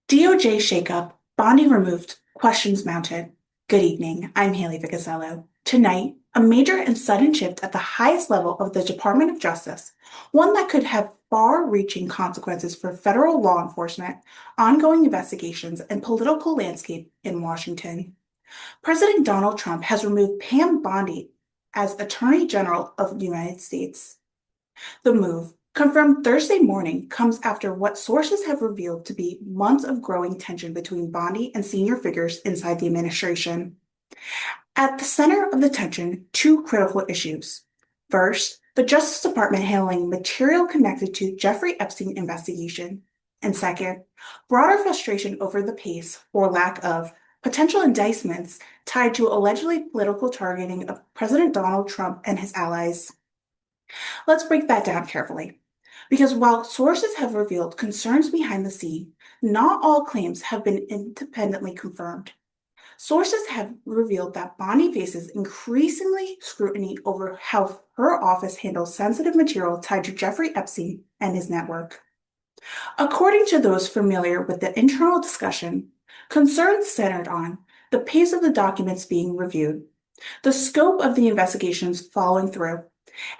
DOJ shakeup, Bondi removed, questions mounted. Good evening, I'm Haley Vicasello. Tonight, a major and sudden shift at the highest level of the Department of Justice, one that could have far-reaching consequences for federal law enforcement, ongoing investigations, and political landscape in Washington. President Donald Trump has removed Pam Bondi as Attorney General of the United States. The move, confirmed Thursday morning, comes after what sources have revealed to be months of growing tension between Bondi and senior figures inside the administration. At the center of the tension, two critical issues. First, the Justice Department handling material connected to Jeffrey Epstein investigation. And second, broader frustration over the pace, or lack of, potential indictments tied to allegedly political targeting of President Donald Trump and his allies. Let's break that down carefully. Because while sources have revealed concerns behind the scene, not all claims have been independently confirmed. Sources have revealed that Bondi faces increasingly scrutiny over how her office handles sensitive material tied to Jeffrey Epstein and his network. According to those familiar with the internal discussion, concerns centered on the pace of the documents being reviewed, the scope of the investigations following through,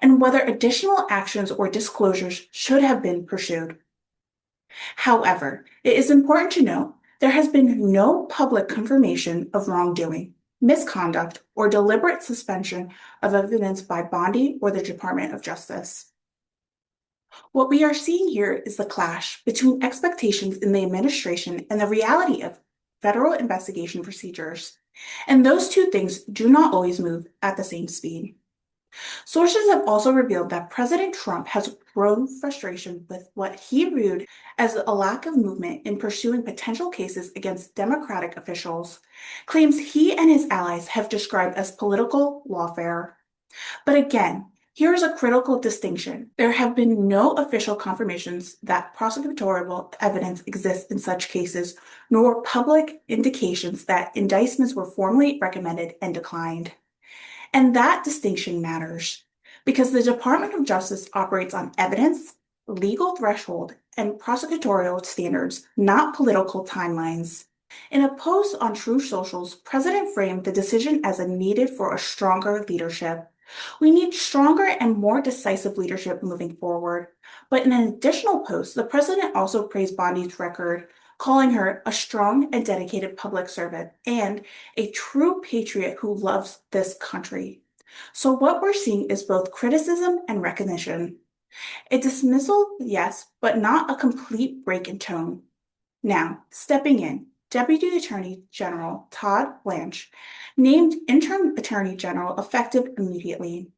and whether additional actions or disclosures should have been pursued. However, it is important to note there has been no public confirmation of wrongdoing, misconduct, or deliberate suspension of evidence by Bondi or the Department of Justice. What we are seeing here is the clash between expectations in the administration and the reality of federal investigation procedures, and those two things do not always move at the same speed. Sources have also revealed that President Trump has grown frustration with what he viewed as a lack of movement in pursuing potential cases against Democratic officials, claims he and his allies have described as political lawfare. But again, here is a critical distinction. There have been no official confirmations that prosecutorial evidence exists in such cases, nor public indications that indictments were formally recommended and declined. And that distinction matters because the Department of Justice operates on evidence, legal threshold, and prosecutorial standards, not political timelines. In a post on True Socials, President framed the decision as a needed for a stronger leadership. We need stronger and more decisive leadership moving forward. But in an additional post, the president also praised Bondi's record, calling her a strong and dedicated public servant and a true patriot who loves this country. So what we're seeing is both criticism and recognition. A dismissal, yes, but not a complete break in tone. Now, stepping in, Deputy Attorney General Todd Blanche named Interim Attorney General effective immediately.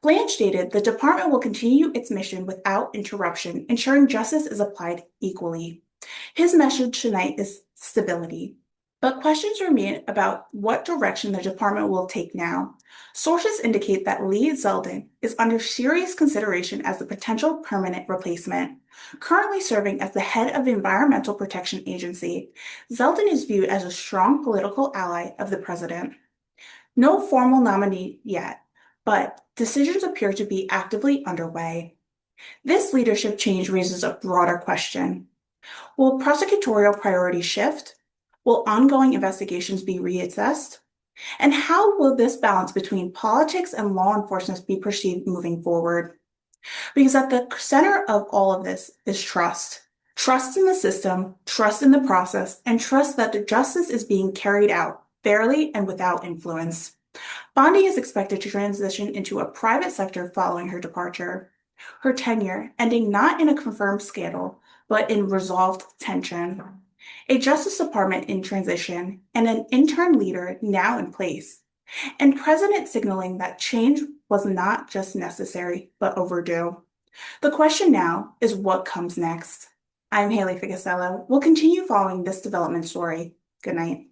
Blanche stated the department will continue its mission without interruption, ensuring justice is applied equally. His message tonight is stability. But questions remain about what direction the department will take now. Sources indicate that Lee Zeldin is under serious consideration as a potential permanent replacement. Currently serving as the head of the Environmental Protection Agency, Zeldin is viewed as a strong political ally of the president. No formal nominee yet, but decisions appear to be actively underway. This leadership change raises a broader question. Will prosecutorial priorities shift? Will ongoing investigations be reassessed? And how will this balance between politics and law enforcement be perceived moving forward? Because at the center of all of this is trust. Trust in the system, trust in the process, and trust that the justice is being carried out fairly and without influence. Bondi is expected to transition into a private sector following her departure. Her tenure ending not in a confirmed scandal, but in resolved tension. A Justice Department in transition, and an interim leader now in place, and President signaling that change was not just necessary, but overdue. The question now is what comes next. I'm Haley Figasello. We'll continue following this development story. Good night.